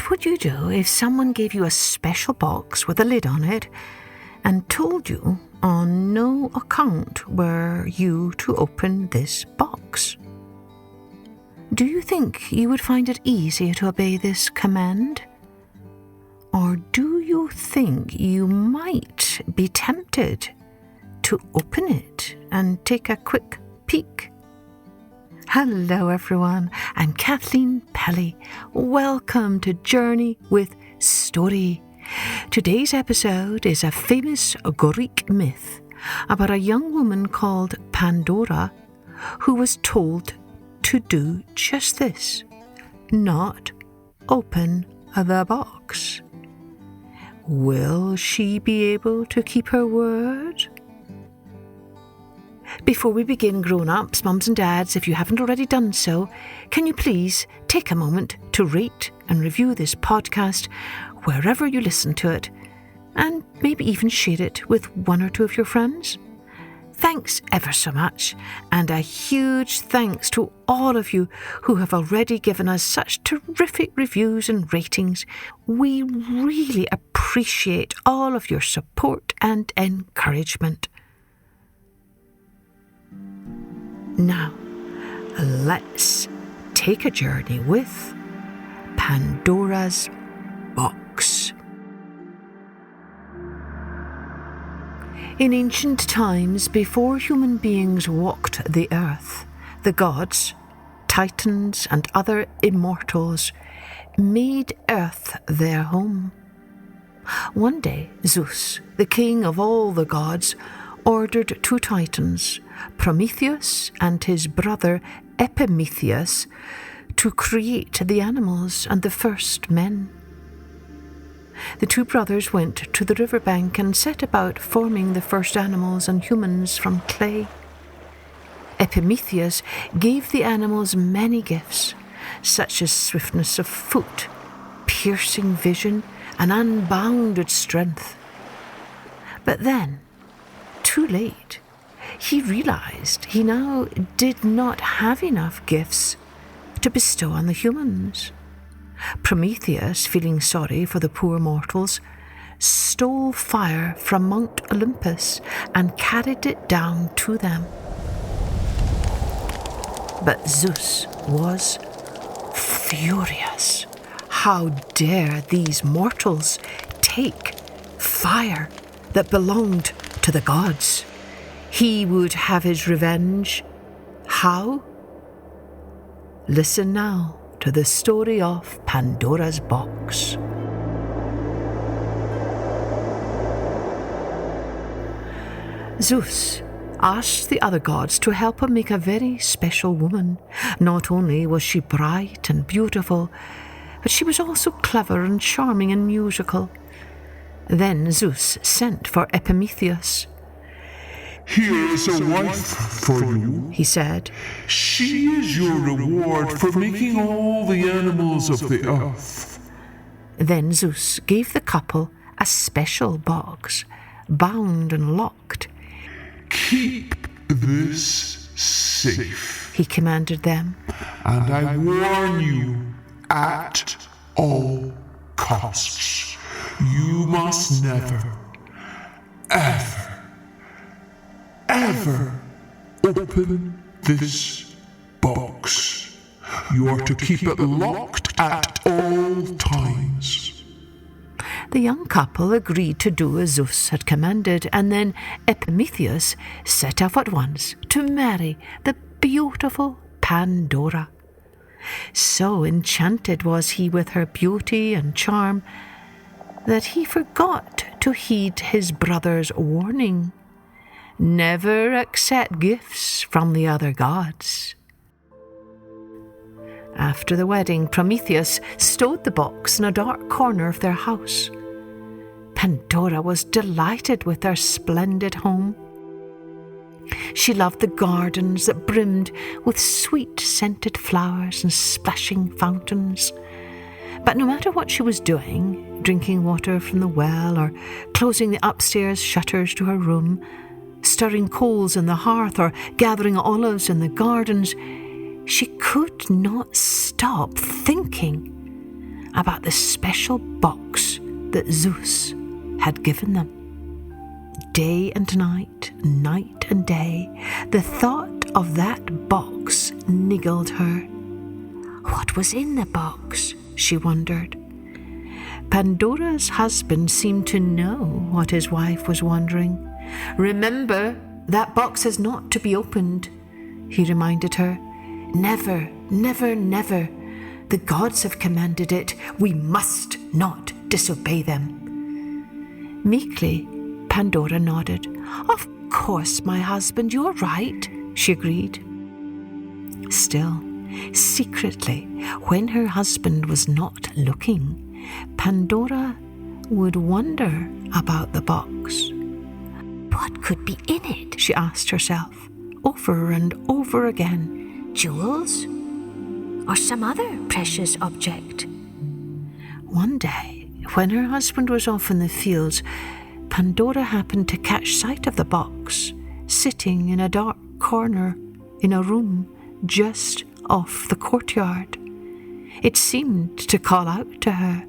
What would you do if someone gave you a special box with a lid on it and told you on no account were you to open this box? Do you think you would find it easy to obey this command? Or do you think you might be tempted to open it and take a quick peek? Hello everyone, I'm Kathleen Pelly. Welcome to Journey with Story. Today's episode is a famous Greek myth about a young woman called Pandora who was told to do just this, not open the box. Will she be able to keep her word? Before we begin, grown-ups, mums and dads, if you haven't already done so, can you please take a moment to rate and review this podcast wherever you listen to it, and maybe even share it with one or two of your friends? Thanks ever so much, and a huge thanks to all of you who have already given us such terrific reviews and ratings. We really appreciate all of your support and encouragement. Now, let's take a journey with Pandora's Box. In ancient times, before human beings walked the earth, the gods, titans, and other immortals made earth their home. One day, Zeus, the king of all the gods, ordered two titans, Prometheus and his brother Epimetheus, to create the animals and the first men. The two brothers went to the riverbank and set about forming the first animals and humans from clay. Epimetheus gave the animals many gifts, such as swiftness of foot, piercing vision, and unbounded strength. But then, too late, he realized he now did not have enough gifts to bestow on the humans. Prometheus, feeling sorry for the poor mortals, stole fire from Mount Olympus and carried it down to them. But Zeus was furious. How dare these mortals take fire that belonged to the gods? He would have his revenge. How? Listen now to the story of Pandora's Box. Zeus asked the other gods to help him make a very special woman. Not only was she bright and beautiful, but she was also clever and charming and musical. Then Zeus sent for Epimetheus. "Here is a wife for you," he said. "She is your reward for making all the animals of the earth." Then Zeus gave the couple a special box, bound and locked. "Keep this safe," he commanded them. "And I warn you, at all costs, you must never, ever open this box. You are to keep it locked at all times." The young couple agreed to do as Zeus had commanded, and then Epimetheus set off at once to marry the beautiful Pandora. So enchanted was he with her beauty and charm that he forgot to heed his brother's warning. Never accept gifts from the other gods. After the wedding, Prometheus stowed the box in a dark corner of their house. Pandora was delighted with their splendid home. She loved the gardens that brimmed with sweet scented flowers and splashing fountains. But no matter what she was doing, drinking water from the well or closing the upstairs shutters to her room, stirring coals in the hearth or gathering olives in the gardens, she could not stop thinking about the special box that Zeus had given them. Day and night, night and day, the thought of that box niggled her. What was in the box? She wondered. Pandora's husband seemed to know what his wife was wondering. Remember, that box is not to be opened, he reminded her. Never, never, never. The gods have commanded it. We must not disobey them. Meekly, Pandora nodded. Of course, my husband, you're right, she agreed. Still, secretly, when her husband was not looking, Pandora would wonder about the box. What could be in it? She asked herself, over and over again. Jewels? Or some other precious object? One day, when her husband was off in the fields, Pandora happened to catch sight of the box, sitting in a dark corner in a room just off the courtyard. It seemed to call out to her.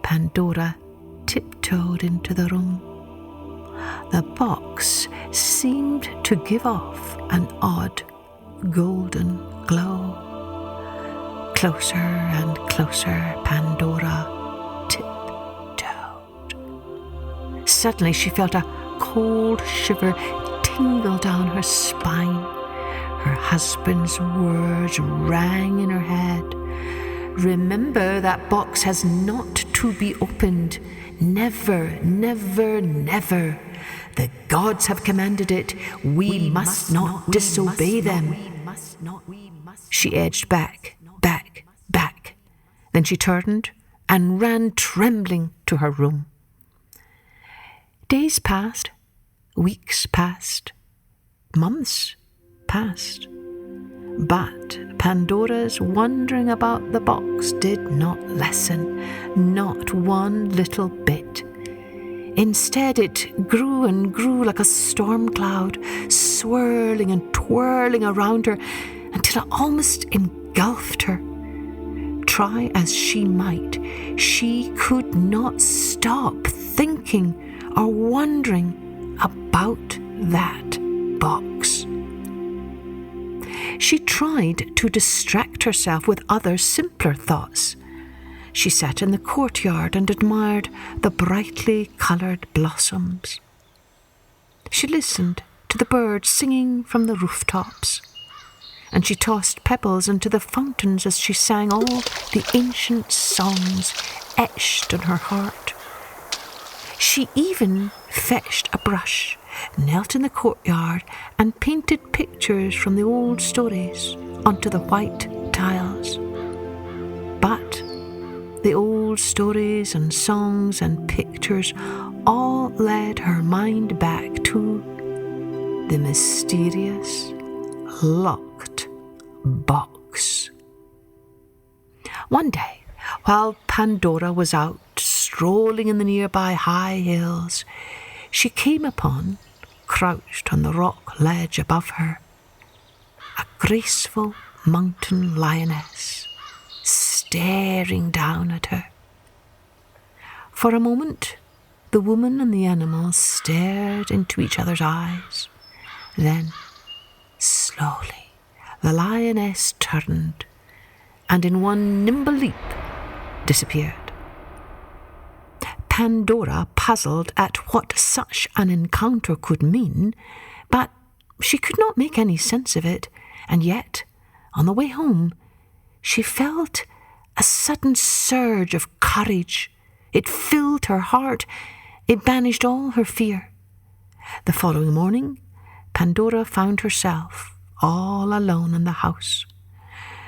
Pandora tiptoed into the room. The box seemed to give off an odd golden glow. Closer and closer Pandora tiptoed. Suddenly she felt a cold shiver tingle down her spine. Her husband's words rang in her head. Remember, that box has not to be opened. Never, never, never. The gods have commanded it. We must not disobey them. She edged back. Then she turned and ran trembling to her room. Days passed, weeks passed, months passed. But Pandora's wondering about the box did not lessen, not one little bit. Instead, it grew and grew like a storm cloud, swirling and twirling around her until it almost engulfed her. Try as she might, she could not stop thinking or wondering about that box. She tried to distract herself with other simpler thoughts. She sat in the courtyard and admired the brightly coloured blossoms. She listened to the birds singing from the rooftops, and she tossed pebbles into the fountains as she sang all the ancient songs etched in her heart. She even fetched a brush, knelt in the courtyard and painted pictures from the old stories onto the white tiles. But the old stories and songs and pictures all led her mind back to the mysterious locked box. One day, while Pandora was out strolling in the nearby high hills, she came upon, crouched on the rock ledge above her, a graceful mountain lioness staring down at her. For a moment, the woman and the animal stared into each other's eyes. Then, slowly, the lioness turned and in one nimble leap disappeared. Pandora puzzled at what such an encounter could mean, but she could not make any sense of it, and yet, on the way home, she felt a sudden surge of courage. It filled her heart. It banished all her fear. The following morning, Pandora found herself all alone in the house.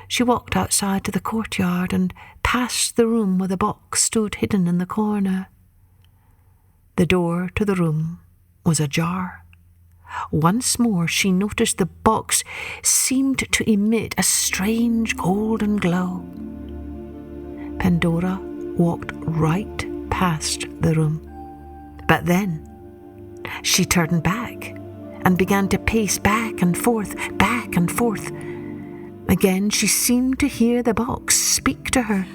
She walked outside to the courtyard and past the room where the box stood hidden in the corner. The door to the room was ajar. Once more she noticed the box seemed to emit a strange golden glow. Pandora walked right past the room. But then she turned back and began to pace back and forth, back and forth. Again, she seemed to hear the box speak to her.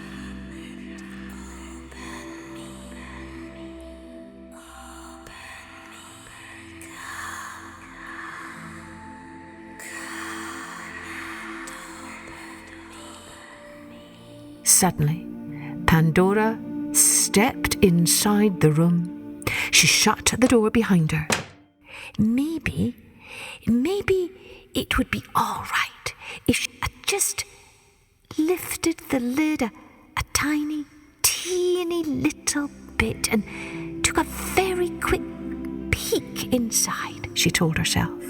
Suddenly, Pandora stepped inside the room. She shut the door behind her. Maybe it would be all right if she had just lifted the lid a tiny, teeny little bit and took a very quick peek inside, she told herself.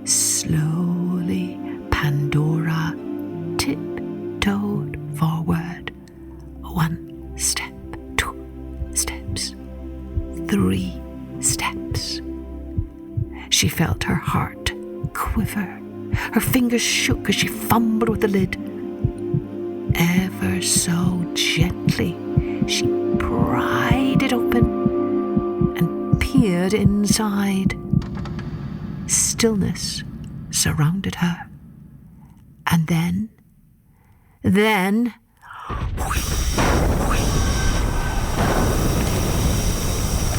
Slowly, Pandora tiptoed forward. 1 step, 2 steps, 3 steps. She felt her heart quiver. Her fingers shook as she fumbled with the lid. Ever so gently, she pried it open and peered inside. Stillness surrounded her. And then,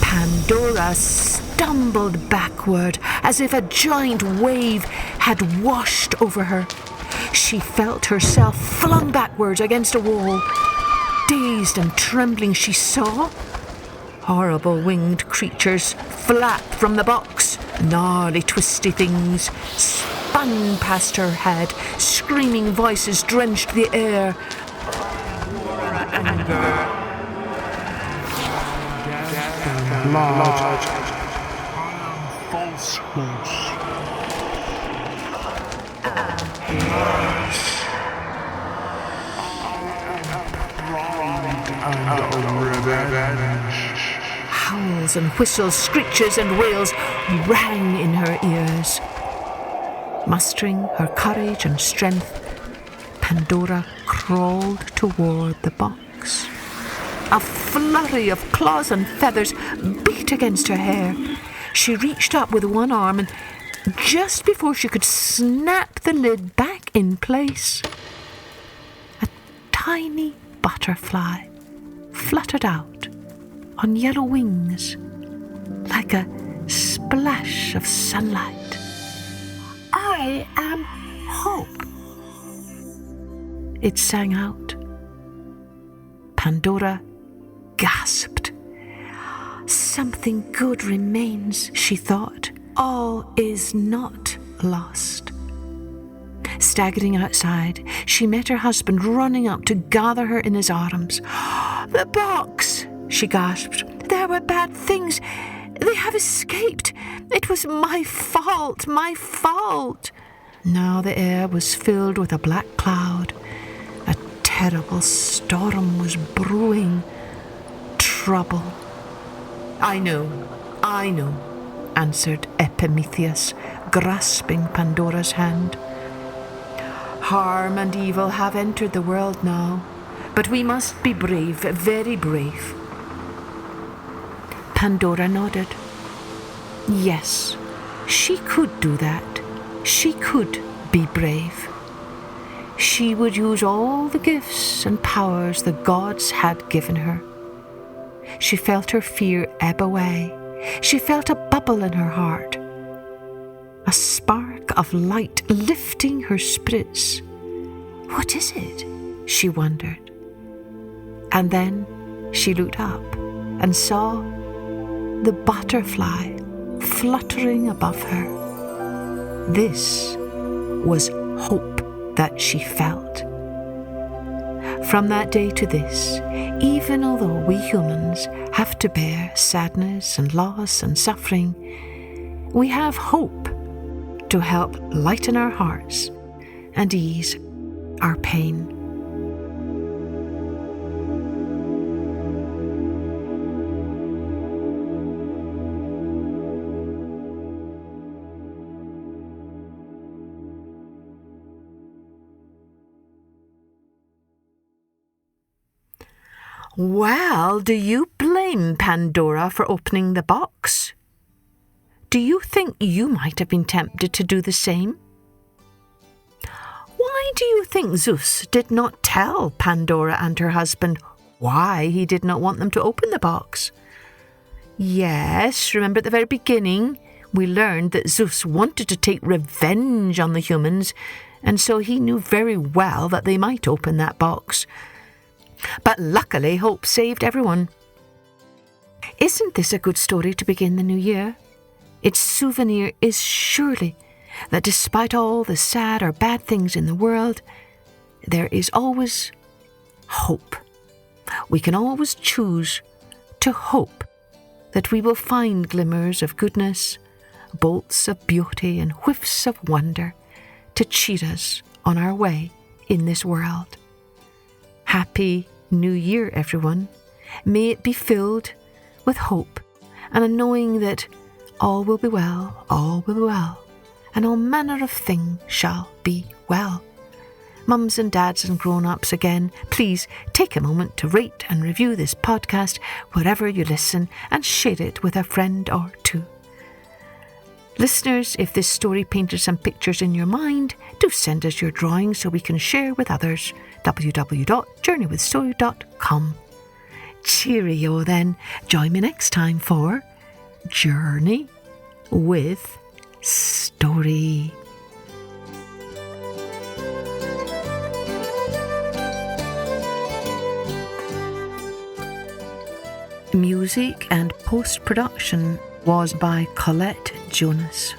Pandora stumbled backward as if a giant wave had washed over her. She felt herself flung backwards against a wall. Dazed and trembling, she saw horrible winged creatures flap from the box. Gnarly, twisty things spun past her head. Screaming voices drenched the air. Anger. Blood. Falsehoods. And revenge. Howls and whistles, screeches and wails rang in her ears. Mustering her courage and strength, Pandora crawled toward the box. A flurry of claws and feathers beat against her hair. She reached up with one arm and just before she could snap the lid back in place, a tiny butterfly fluttered out on yellow wings like a splash of sunlight. I am hope, it sang out. Pandora gasped. Something good remains, she thought. All is not lost. Staggering outside, she met her husband running up to gather her in his arms. The box, she gasped. There were bad things. They have escaped. It was my fault, my fault. Now the air was filled with a black cloud. A terrible storm was brewing. Trouble. I know, answered Epimetheus, grasping Pandora's hand. Harm and evil have entered the world now, but we must be brave, very brave. Pandora nodded. Yes, she could do that. She could be brave. She would use all the gifts and powers the gods had given her. She felt her fear ebb away. She felt a bubble in her heart, a spark of light lifting her spirits. What is it? She wondered. And then she looked up and saw the butterfly fluttering above her. This was hope that she felt. From that day to this, even although we humans have to bear sadness and loss and suffering, we have hope to help lighten our hearts and ease our pain. Well, do you blame blame Pandora for opening the box. Do you think you might have been tempted to do the same? Why do you think Zeus did not tell Pandora and her husband why he did not want them to open the box? Yes, remember at the very beginning, we learned that Zeus wanted to take revenge on the humans, and so he knew very well that they might open that box. But luckily, hope saved everyone. Isn't this a good story to begin the new year? Its souvenir is surely that despite all the sad or bad things in the world, there is always hope. We can always choose to hope that we will find glimmers of goodness, bolts of beauty and whiffs of wonder to cheer us on our way in this world. Happy New Year, everyone. May it be filled with hope and a knowing that all will be well, and all manner of things shall be well. Mums and dads and grown-ups, again, please take a moment to rate and review this podcast wherever you listen and share it with a friend or two. Listeners, if this story painted some pictures in your mind, do send us your drawings so we can share with others. www.journeywithstory.com. Cheerio then. Join me next time for Journey with Story. Music and post-production was by Colette Jonas.